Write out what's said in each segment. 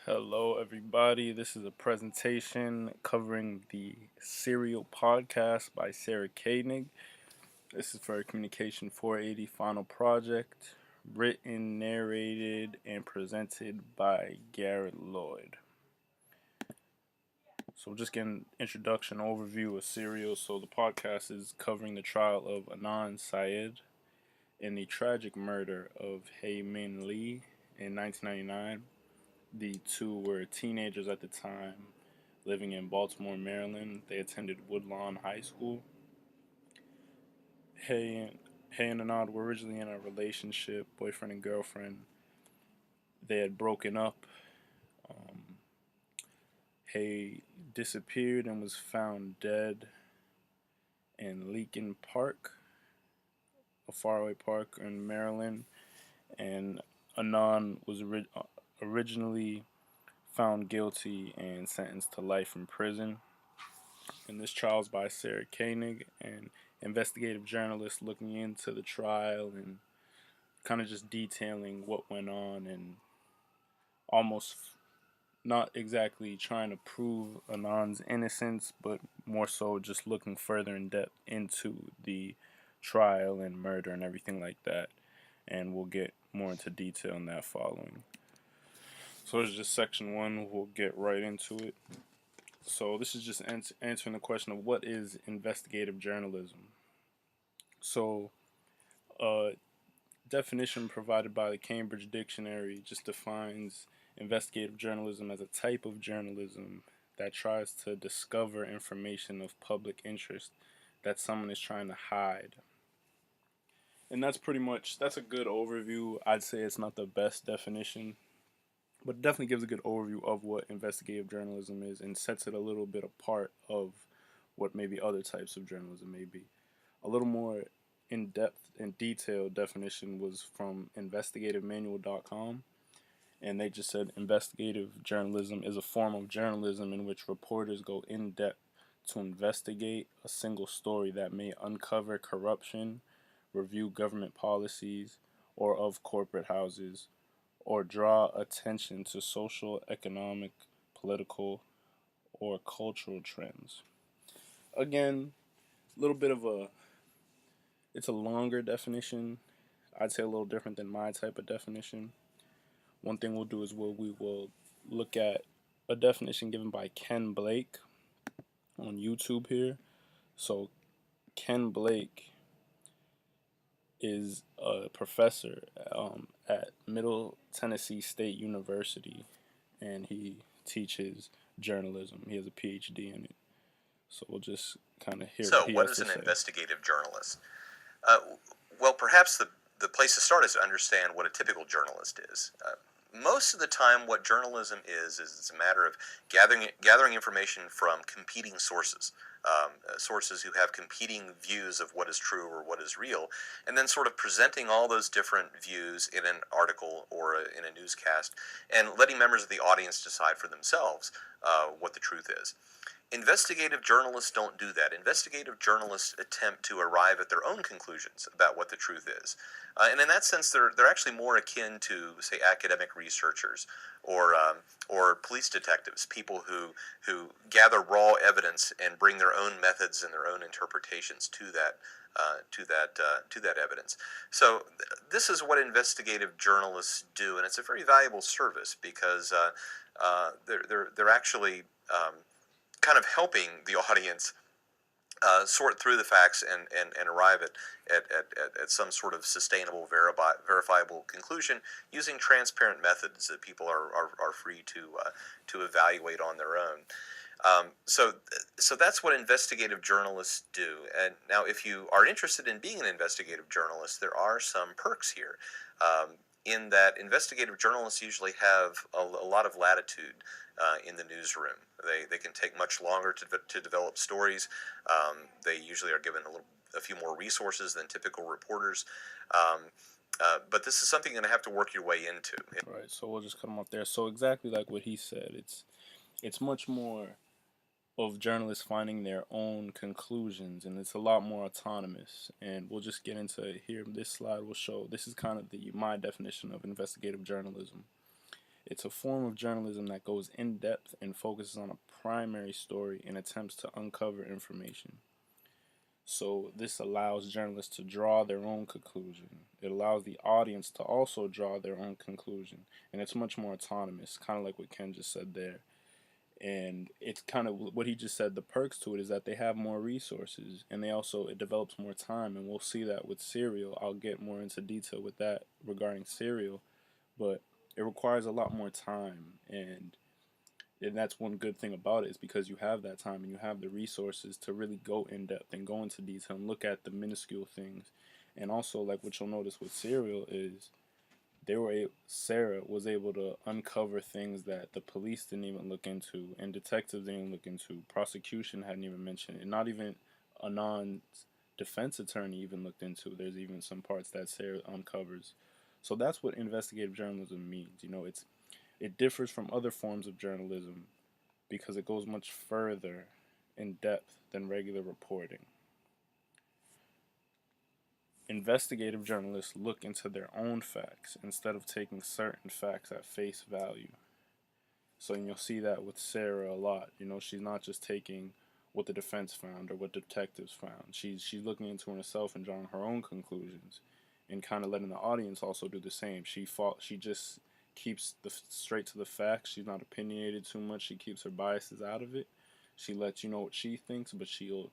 Hello, everybody. This is a presentation covering the Serial podcast by Sarah Koenig. This is for a Communication 480 final project, written, narrated, and presented by Garrett Lloyd. So, just getting introduction overview of Serial. So, the podcast is covering the trial of Anand Syed in the tragic murder of Hae Min Lee in 1999. The two were teenagers at the time, living in Baltimore, Maryland. They attended Woodlawn High School. Hay and Anand were originally in a relationship, boyfriend and girlfriend. They had broken up. Um, Hay disappeared and was found dead in Leakin Park, a faraway park in Maryland. And Anand was originally found guilty and sentenced to life in prison. And this trial is by Sarah Koenig, an investigative journalist looking into the trial and kind of just detailing what went on and almost not exactly trying to prove Anand's innocence, but more so just looking further in depth into the trial and murder and everything like that. And we'll get more into detail in that following. So it's just section one. We'll get right into it. So this is just answering the question of what is investigative journalism. So, definition provided by the Cambridge Dictionary just defines investigative journalism as a type of journalism that tries to discover information of public interest that someone is trying to hide. And that's a good overview. I'd say it's not the best definition, but it definitely gives a good overview of what investigative journalism is and sets it a little bit apart of what maybe other types of journalism may be. A little more in depth and detailed definition was from investigativemanual.com, and they just said investigative journalism is a form of journalism in which reporters go in depth to investigate a single story that may uncover corruption, review government policies or of corporate houses, or draw attention to social, economic, political, or cultural trends. Again, a little bit of it's a longer definition. I'd say a little different than my type of definition. One thing we'll do is we will look at a definition given by Ken Blake on YouTube here. So Ken Blake is a professor at Middle Tennessee State University, and he teaches journalism. He has a PhD in it. So we'll just kind of hear So, what he what has is to an say. investigative journalist? Well, perhaps the place to start is to understand what a typical journalist is. Most of the time, what journalism is it's a matter of gathering information from competing sources, sources who have competing views of what is true or what is real, and then sort of presenting all those different views in an article or in a newscast, and letting members of the audience decide for themselves what the truth is. Investigative journalists don't do that. Investigative journalists attempt to arrive at their own conclusions about what the truth is. And in that sense, they're actually more akin to, say, academic researchers or police detectives, people who gather raw evidence and bring their own methods and their own interpretations to that evidence. So this is what investigative journalists do, and it's a very valuable service because they're actually kind of helping the audience sort through the facts and arrive at some sort of sustainable, verifiable conclusion using transparent methods that people are free to evaluate on their own. So that's what investigative journalists do. And now, if you are interested in being an investigative journalist, there are some perks here. In that investigative journalists usually have a lot of latitude in the newsroom. They can take much longer to develop stories. They usually are given a few more resources than typical reporters. But this is something you're going to have to work your way into. Right, so we'll just cut him off there. So exactly like what he said, it's much more of journalists finding their own conclusions, and it's a lot more autonomous. And we'll just get into here. This slide will show this is kind of my definition of investigative journalism. It's a form of journalism that goes in depth and focuses on a primary story and attempts to uncover information. So this allows journalists to draw their own conclusion. It allows the audience to also draw their own conclusion, and it's much more autonomous, kind of like what Ken just said there. And it's kind of what he just said. The perks to it is that they have more resources, and they also it develops more time, and we'll see that with Serial. I'll get more into detail with that regarding Serial, but it requires a lot more time, and that's one good thing about it is because you have that time and you have the resources to really go in depth and go into detail and look at the minuscule things. And also, like what you'll notice with Serial is Sarah was able to uncover things that the police didn't even look into and detectives didn't even look into, prosecution hadn't even mentioned it, not even Anon's defense attorney even looked into. There's even some parts that Sarah uncovers. So that's what investigative journalism means. It differs from other forms of journalism because it goes much further in depth than regular reporting. Investigative journalists look into their own facts instead of taking certain facts at face value. So you'll see that with Sarah a lot. She's not just taking what the defense found or what detectives found. She's looking into herself and drawing her own conclusions, and kind of letting the audience also do the same. She just keeps straight to the facts. She's not opinionated too much. She keeps her biases out of it. She lets you know what she thinks, but she'll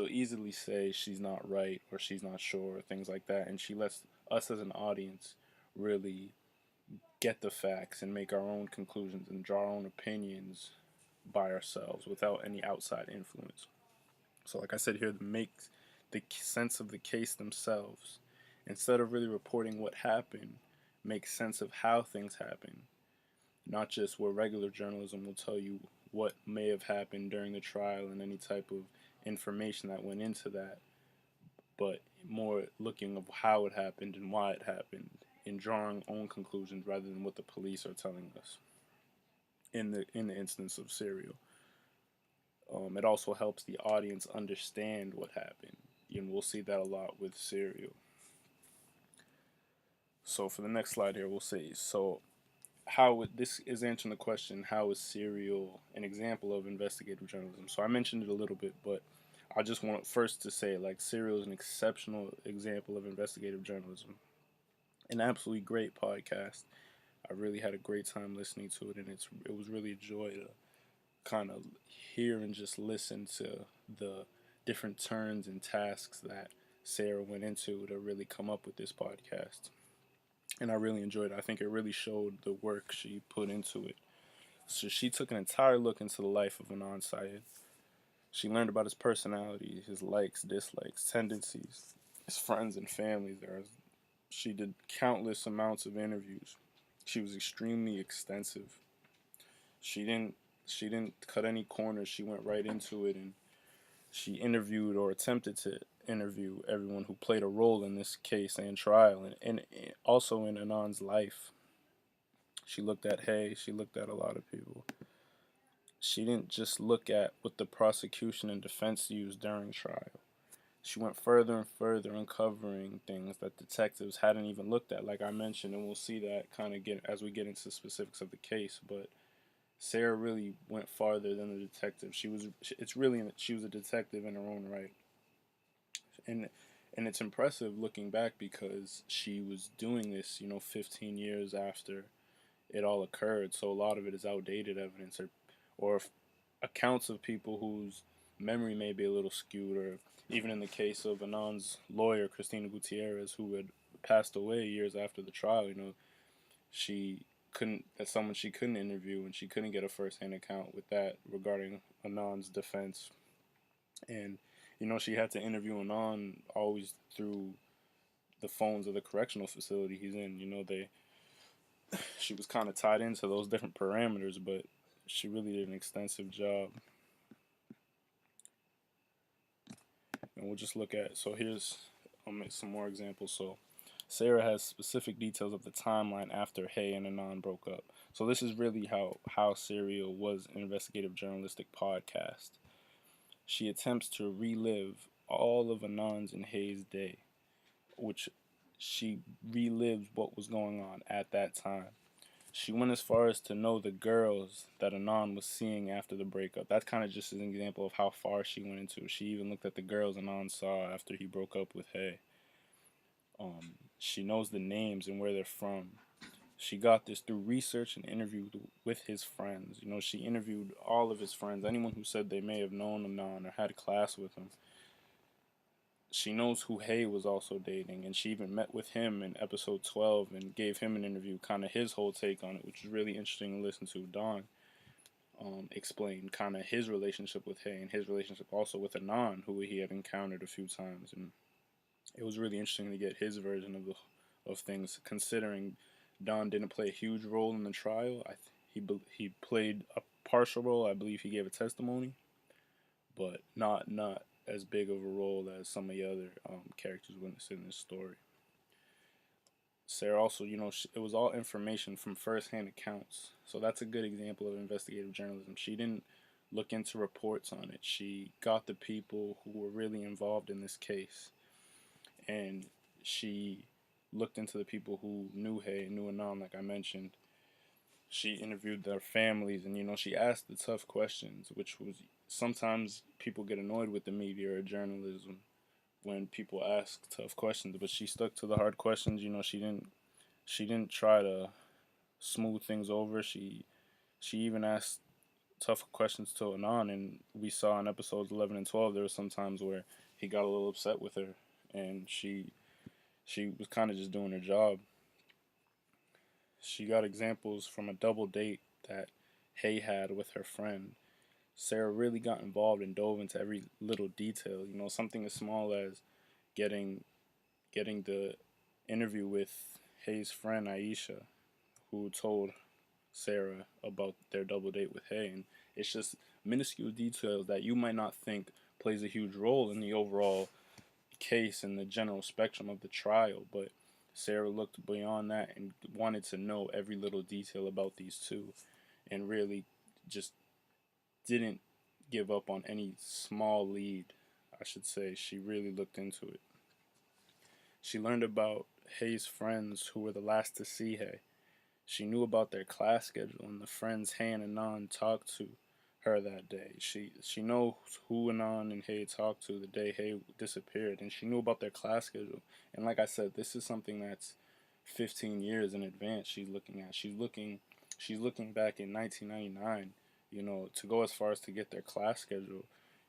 easily say she's not right or she's not sure or things like that, and she lets us as an audience really get the facts and make our own conclusions and draw our own opinions by ourselves without any outside influence. So, like I said here, to make the sense of the case themselves, instead of really reporting what happened, make sense of how things happen, not just where regular journalism will tell you what may have happened during the trial and any type of information that went into that, but more looking of how it happened and why it happened and drawing own conclusions rather than what the police are telling us in the instance of Serial. It also helps the audience understand what happened, and we'll see that a lot with Serial. So for the next slide here, we'll see. So this is answering the question: how is Serial an example of investigative journalism? So I mentioned it a little bit, but I just want first to say like Serial is an exceptional example of investigative journalism, an absolutely great podcast. I really had a great time listening to it, and it was really a joy to kind of hear and just listen to the different turns and tasks that Sarah went into to really come up with this podcast. And I really enjoyed it. I think it really showed the work she put into it. So she took an entire look into the life of Anon Syed. She learned about his personality, his likes, dislikes, tendencies, his friends and family. She did countless amounts of interviews. She was extremely extensive. She didn't she didn't cut any corners. She went right into it, and she interviewed or attempted to interview everyone who played a role in this case and trial, and also in Anon's life. She looked at Hay. She looked at a lot of people. She didn't just look at what the prosecution and defense used during trial. She went further and further, uncovering things that detectives hadn't even looked at, like I mentioned, and we'll see that kind of get as we get into the specifics of the case. But Sarah really went farther than the detective. She was a detective in her own right, and it's impressive looking back because she was doing this, 15 years after it all occurred. So a lot of it is outdated evidence or accounts of people whose memory may be a little skewed, or even in the case of Anon's lawyer, Christina Gutierrez, who had passed away years after the trial. She couldn't that's someone she couldn't interview, and she couldn't get a first-hand account with that regarding Anon's defense. And she had to interview Anon always through the phones of the correctional facility he's in. She was kind of tied into those different parameters, but she really did an extensive job. And we'll just look at, so here's, I'll make some more examples. So Sarah has specific details of the timeline after Hay and Anon broke up. So this is really how Serial was an investigative journalistic podcast. She attempts to relive all of Anon's and Hay's day, which she relives what was going on at that time. She went as far as to know the girls that Anon was seeing after the breakup. That's kind of just an example of how far she went into. She even looked at the girls Anon saw after he broke up with Hay. She knows the names and where they're from. She got this through research and interview with his friends. You know, she interviewed all of his friends, anyone who said they may have known Anon or had class with him. She knows who Hay was also dating, and she even met with him in episode 12 and gave him an interview, kind of his whole take on it, which was really interesting to listen to. Don explained kind of his relationship with Hay and his relationship also with Anon, who he had encountered a few times, and it was really interesting to get his version of things, considering Don didn't play a huge role in the trial. He played a partial role. I believe he gave a testimony, but not as big of a role as some of the other characters witnessed in this story. Sarah also, it was all information from firsthand accounts. So that's a good example of investigative journalism. She didn't look into reports on it. She got the people who were really involved in this case, and she looked into the people who knew Hay, knew Anon, like I mentioned. She interviewed their families, and she asked the tough questions, which was sometimes people get annoyed with the media or journalism when people ask tough questions, but she stuck to the hard questions. She didn't try to smooth things over. She even asked tough questions to Anon, and we saw in episodes 11 and 12 there were some times where he got a little upset with her, and she was kind of just doing her job. She got examples from a double date that Hay had with her friend. Sarah really got involved and dove into every little detail. Something as small as getting the interview with Hay's friend Aisha, who told Sarah about their double date with Hay, and it's just minuscule details that you might not think plays a huge role in the overall case and the general spectrum of the trial, but Sarah looked beyond that and wanted to know every little detail about these two, and really just didn't give up on any small lead. I should say she really looked into it. She learned about Hay's friends who were the last to see Hay. She knew about their class schedule and the friends Hay and Anon talked to her that day. She knows who Anon and Hay talked to the day Hay disappeared, and she knew about their class schedule. And like I said, this is something that's 15 years in advance. She's looking at. She's looking back in 1999. To go as far as to get their class schedule,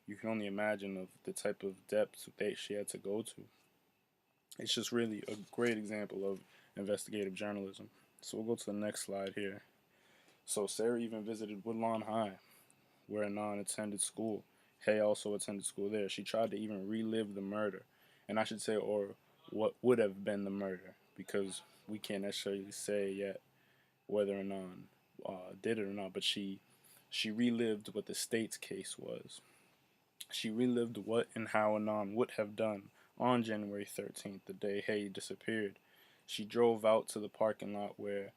you can only imagine of the type of depth that she had to go to. It's just really a great example of investigative journalism. So we'll go to the next slide here. So Sarah even visited Woodlawn High, where Anon attended school. Hay also attended school there. She tried to even relive the murder, and I should say, or what would have been the murder, because we can't necessarily say yet whether Anon did it or not. But she relived what the state's case was. She relived what and how Anon would have done on January 13th, the day Hay disappeared. She drove out to the parking lot where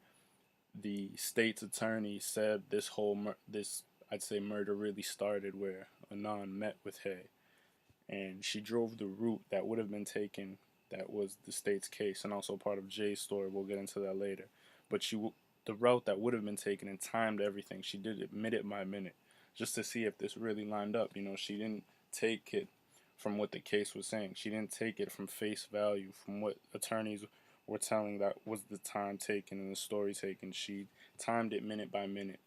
the state's attorney said this I'd say murder really started, where Anon met with Hay, and she drove the route that would have been taken, that was the state's case and also part of Jay's story. We'll get into that later. But the route that would have been taken, and timed everything. She did it minute by minute just to see if this really lined up. She didn't take it from what the case was saying. She didn't take it from face value, from what attorneys were telling that was the time taken and the story taken. She timed it minute by minute,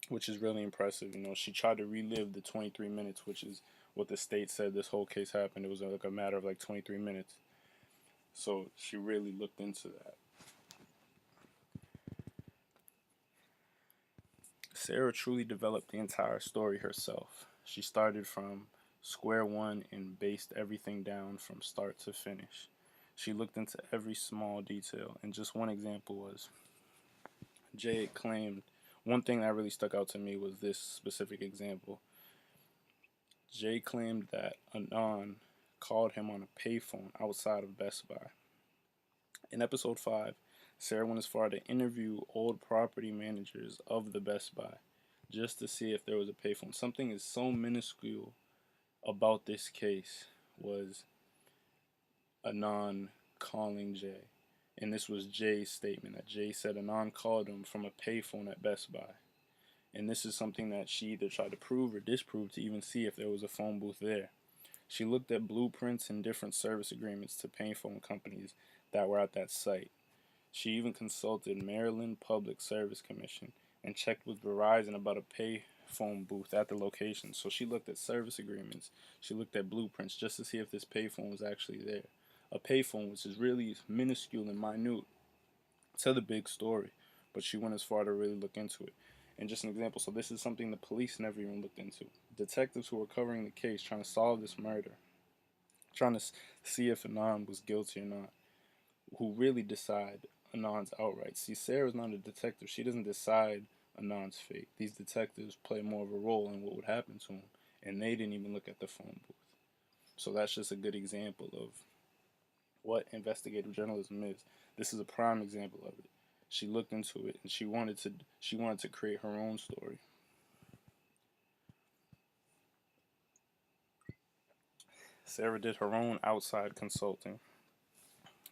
which is really impressive. She tried to relive the 23 minutes, which is what the state said this whole case happened. It was like a matter of like 23 minutes. So she really looked into that. Sarah truly developed the entire story herself. She started from square one and based everything down from start to finish. She looked into every small detail, and just one example was Jay claimed, one thing that really stuck out to me was this specific example. Jay claimed that Anon called him on a payphone outside of Best Buy. In episode 5, Sarah went as far to interview old property managers of the Best Buy just to see if there was a payphone. Something is so minuscule about this case was Anon calling Jay. And this was Jay's statement that Jay said Anon called him from a payphone at Best Buy. And this is something that she either tried to prove or disprove to even see if there was a phone booth there. She looked at blueprints and different service agreements to payphone companies that were at that site. She even consulted Maryland Public Service Commission and checked with Verizon about a payphone booth at the location. So she looked at service agreements, she looked at blueprints just to see if this payphone was actually there. A payphone which is really minuscule and minute to the big story, but she went as far to really look into it. And just an example, so this is something the police never even looked into. Detectives who were covering the case, trying to solve this murder, trying to see if Anon was guilty or not, who really decide Anon's outright. See, Sarah's not a detective. She doesn't decide Anon's fate. These detectives play more of a role in what would happen to him, and they didn't even look at the phone booth. So that's just a good example of what investigative journalism is. This is a prime example of it. She looked into it and she wanted to create her own story. Sarah did her own outside consulting.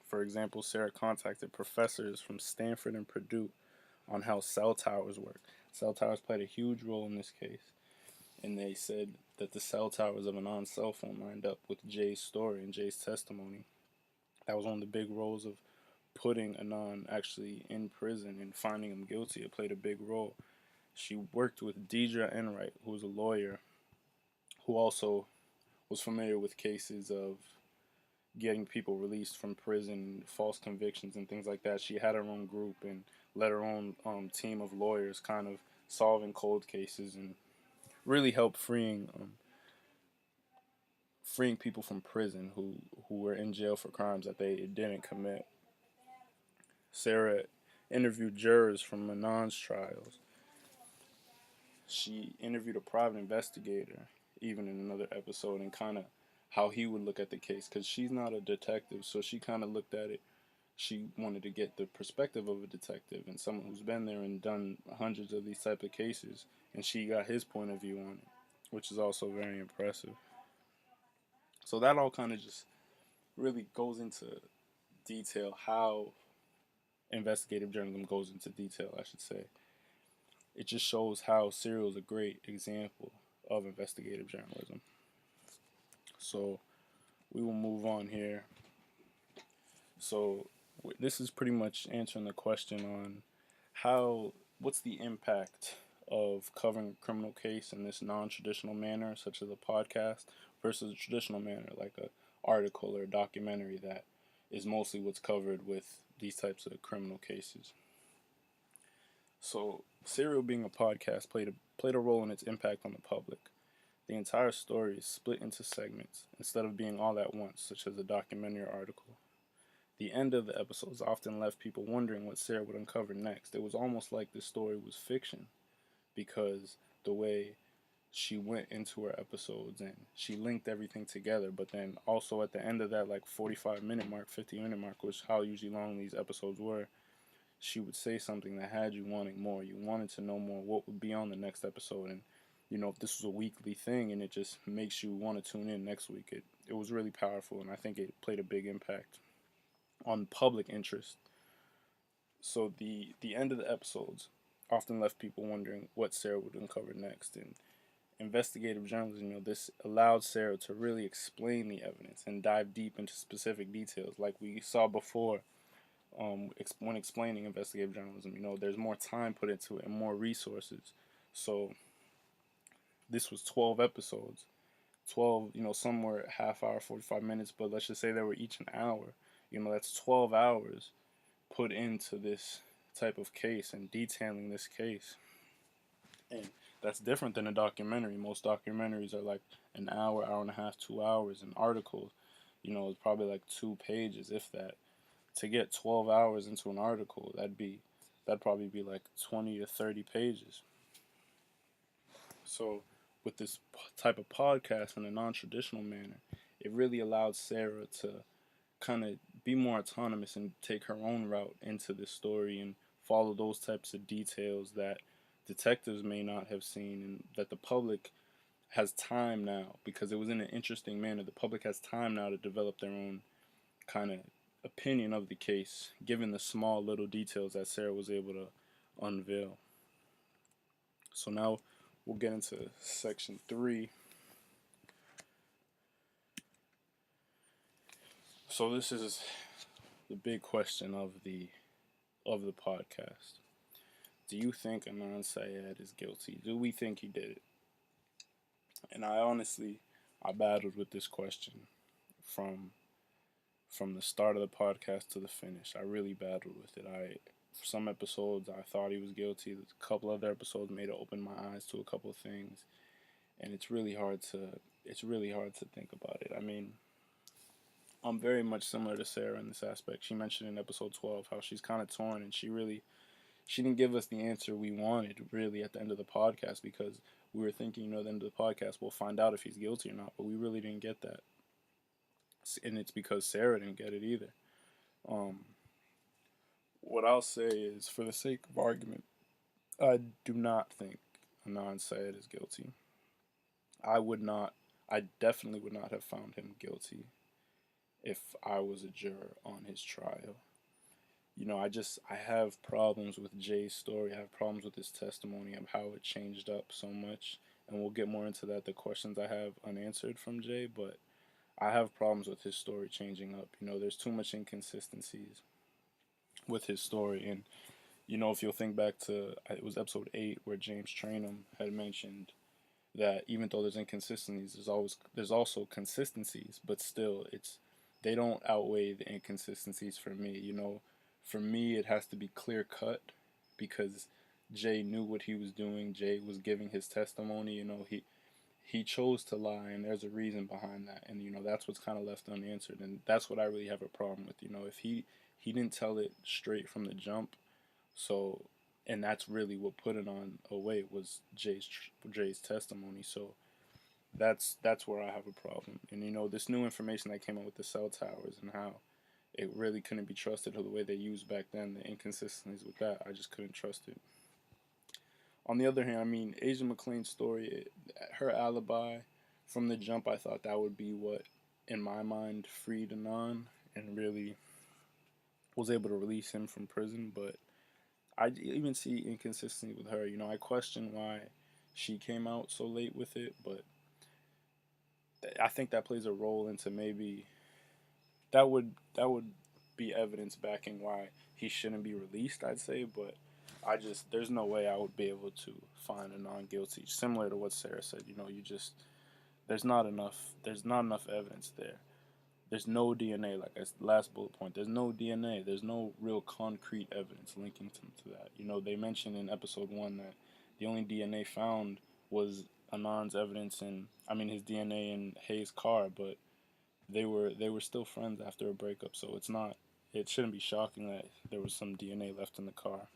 For example, Sarah contacted professors from Stanford and Purdue on how cell towers work. Cell towers played a huge role in this case, and they said that the cell towers of Anon's cell phone lined up with Jay's story and Jay's testimony. That was one of the big roles of putting Anon actually in prison and finding him guilty. It played a big role. She worked with Deidre Enright, who was a lawyer who also was familiar with cases of getting people released from prison, false convictions, and things like that. She had her own group and led her own team of lawyers, kind of solving cold cases and really helped freeing people from prison who were in jail for crimes that they didn't commit. Sarah interviewed jurors from Anon's trials. She interviewed a private investigator, even in another episode, and kind of how he would look at the case, because she's not a detective, so she kind of looked at it. She wanted to get the perspective of a detective and someone who's been there and done hundreds of these type of cases, and she got his point of view on it, which is also very impressive. So that all kind of just really goes into detail how investigative journalism goes into detail, I should say. It just shows how Serial is a great example of investigative journalism. So we will move on here. So this is pretty much answering the question on what's the impact of covering a criminal case in this non-traditional manner, such as a podcast, versus a traditional manner, like a article or a documentary that is mostly what's covered with these types of criminal cases. So, Serial being a podcast played a role in its impact on the public. The entire story is split into segments instead of being all at once, such as a documentary or article. The end of the episodes often left people wondering what Sarah would uncover next. It was almost like the story was fiction because the way she went into her episodes and she linked everything together, but then also at the end of that, like 45-minute mark, 50-minute mark, which how usually long these episodes were, she would say something that had you wanting more. You wanted to know more. What would be on the next episode? And if this was a weekly thing, and it just makes you want to tune in next week. It was really powerful, and I think it played a big impact on public interest. So the end of the episodes often left people wondering what Sarah would uncover next. And investigative journalism, this allowed Sarah to really explain the evidence and dive deep into specific details, like we saw before. When explaining investigative journalism, there's more time put into it and more resources. So this was 12 episodes. 12, some were half hour, 45 minutes, but let's just say they were each an hour. That's 12 hours put into this type of case and detailing this case. And that's different than a documentary. Most documentaries are like an hour, hour and a half, 2 hours. And articles, it's probably like 2 pages, if that. To get 12 hours into an article, that'd probably be like 20 to 30 pages. So with this type of podcast in a non-traditional manner, it really allowed Sarah to kind of be more autonomous and take her own route into this story and follow those types of details that detectives may not have seen and that the public has time now, because it was in an interesting manner. The public has time now to develop their own kind of opinion of the case, given the small little details that Sarah was able to unveil. So now we'll get into section 3. So this is the big question of the podcast. Do you think Anan Syed is guilty? Do we think he did it? And I battled with this question from the start of the podcast to the finish. I really battled with it. For some episodes I thought he was guilty. A couple other episodes made it open my eyes to a couple of things, and it's really hard to think about it. I mean, I'm very much similar to Sarah in this aspect. She mentioned in episode 12 how she's kind of torn, and she didn't give us the answer we wanted really at the end of the podcast, because we were thinking, at the end of the podcast we'll find out if he's guilty or not, but we really didn't get that, and it's because Sarah didn't get it either. Um, what I'll say is, for the sake of argument, I do not think Anan Syed is guilty. I would not. I definitely would not have found him guilty if I was a juror on his trial. I have problems with Jay's story. I have problems with his testimony of how it changed up so much. And we'll get more into that, the questions I have unanswered from Jay, but I have problems with his story changing up. There's too much inconsistencies with his story. And, if you'll think back to, it was episode 8 where James Trainum had mentioned that even though there's inconsistencies, there's also consistencies, but still they don't outweigh the inconsistencies for me. For me, it has to be clear cut, because Jay knew what he was doing. Jay was giving his testimony. He chose to lie, and there's a reason behind that. And that's what's kind of left unanswered, and that's what I really have a problem with. If he didn't tell it straight from the jump, so, and that's really what put it on away, was Jay's testimony. So that's where I have a problem. And this new information that came out with the cell towers and how it really couldn't be trusted, or the way they used back then, the inconsistencies with that, I just couldn't trust it. On the other hand, I mean, Asia McClain's story, her alibi from the jump, I thought that would be what, in my mind, freed Anon and really was able to release him from prison. But I even see inconsistency with her. I question why she came out so late with it, but I think that plays a role into, maybe that would be evidence backing why he shouldn't be released, I'd say. But there's no way I would be able to find a non-guilty. Similar to what Sarah said, there's not enough evidence there. There's no DNA, like last bullet point. There's no DNA. There's no real concrete evidence linking him to that. They mentioned in episode 1 that the only DNA found was Anand's evidence, his DNA in Hayes' car, but they were still friends after a breakup, so it shouldn't be shocking that there was some DNA left in the car.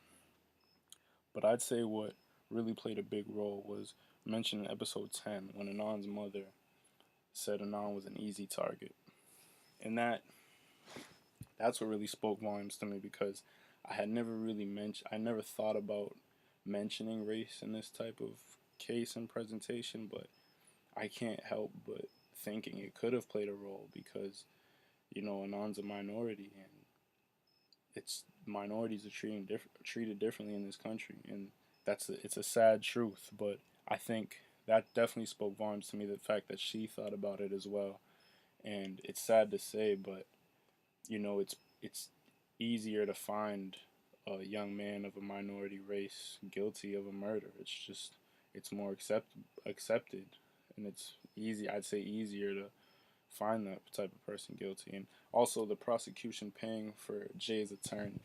But I'd say what really played a big role was mentioned in episode 10, when Anand's mother said Anand was an easy target. And that's what really spoke volumes to me, because I never thought about mentioning race in this type of case and presentation, but I can't help but thinking it could have played a role, because Anand's a minority, and minorities are treated differently in this country, and it's a sad truth. But I think that definitely spoke volumes to me, the fact that she thought about it as well. And it's sad to say, but it's easier to find a young man of a minority race guilty of a murder. It's more accepted, and it's easy. I'd say easier to find that type of person guilty. And also the prosecution paying for Jay's attorney,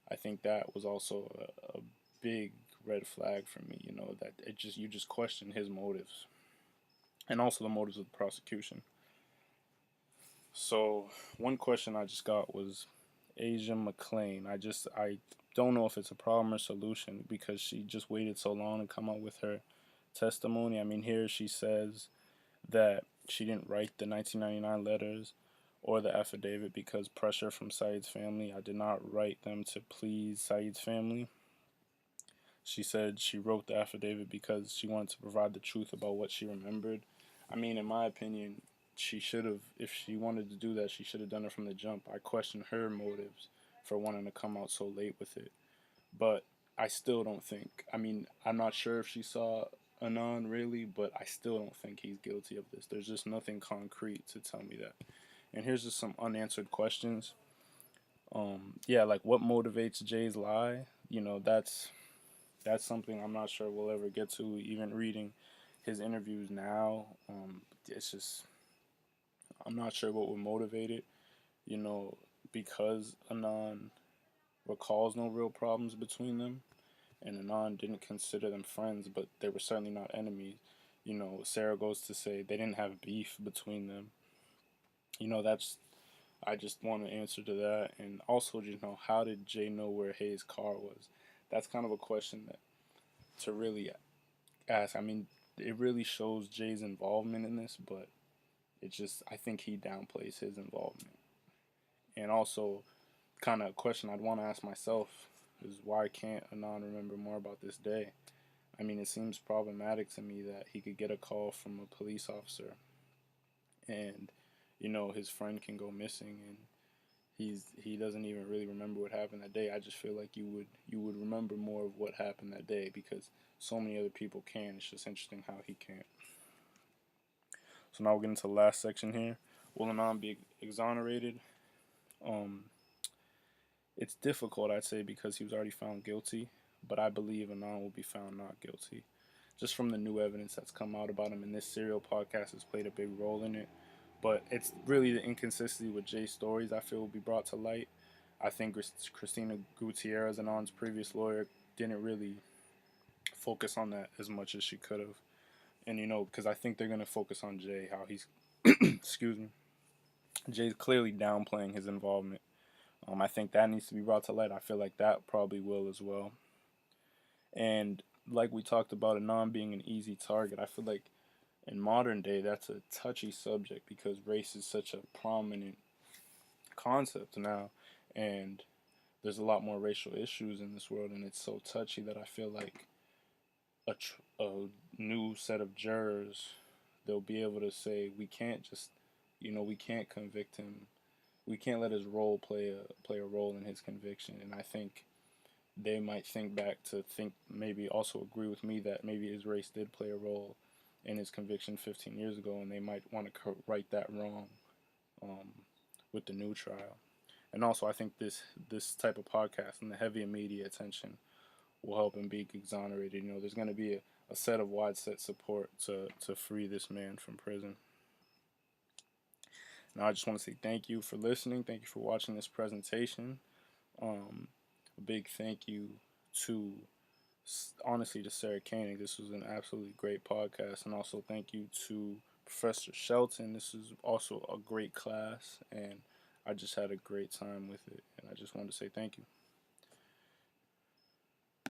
I think that was also a big red flag for me. That you just question his motives, and also the motives of the prosecution. So one question I just got was Asia McClain. I don't know if it's a problem or solution, because she just waited so long to come out with her testimony. Here she says that she didn't write the 1999 letters or the affidavit because pressure from Saeed's family. I did not write them to please Saeed's family. She said she wrote the affidavit because she wanted to provide the truth about what she remembered. In my opinion, she should have, if she wanted to do that, she should have done it from the jump. I question her motives for wanting to come out so late with it. But I still don't think, I mean, I'm not sure if she saw Anon really, but I still don't think he's guilty of this. There's just nothing concrete to tell me that. And here's just some unanswered questions. Yeah, like what motivates Jay's lie? That's something I'm not sure we'll ever get to. Even reading his interviews now, it's just I'm not sure what would motivate it. You know, because Anon recalls no real problems between them, and Anon didn't consider them friends, but they were certainly not enemies. Sarah goes to say they didn't have beef between them. That's I just want an answer to that, and also, how did Jay know where Hayes' car was? That's kind of a question that to really ask. I mean, it really shows Jay's involvement in this, but I think he downplays his involvement. And also, kind of a question I'd want to ask myself is why can't Anon remember more about this day? I mean, it seems problematic to me that he could get a call from a police officer and, his friend can go missing and he doesn't even really remember what happened that day. I just feel like you would remember more of what happened that day because so many other people can. It's just interesting how he can't. So now we'll get into the last section here. Will Anon be exonerated? Um, it's difficult, I'd say, because he was already found guilty, but I believe Anon will be found not guilty. Just from the new evidence that's come out about him, and this serial podcast has played a big role in it. But it's really the inconsistency with Jay's stories I feel will be brought to light. I think Christina Gutierrez, Anon's previous lawyer, didn't really focus on that as much as she could have. And because I think they're gonna focus on Jay, how he's, excuse me, Jay's clearly downplaying his involvement. I think that needs to be brought to light. I feel like that probably will as well. And like we talked about, Anon being an easy target, I feel like in modern day that's a touchy subject because race is such a prominent concept now, and there's a lot more racial issues in this world, and it's so touchy that I feel like a new set of jurors, they'll be able to say we can't just, we can't convict him, we can't let his role play a role in his conviction. And I think they might think back to think maybe also agree with me that maybe his race did play a role in his conviction 15 years ago, and they might want to right that wrong um, with the new trial. And also, I think this type of podcast and the heavy media attention will help him be exonerated. There's going to be a set of widespread support to free this man from prison. Now, I just want to say thank you for listening. Thank you for watching this presentation. A big thank you to, honestly, to Sarah Koenig. This was an absolutely great podcast. And also thank you to Professor Shelton. This is also a great class, and I just had a great time with it. And I just wanted to say thank you.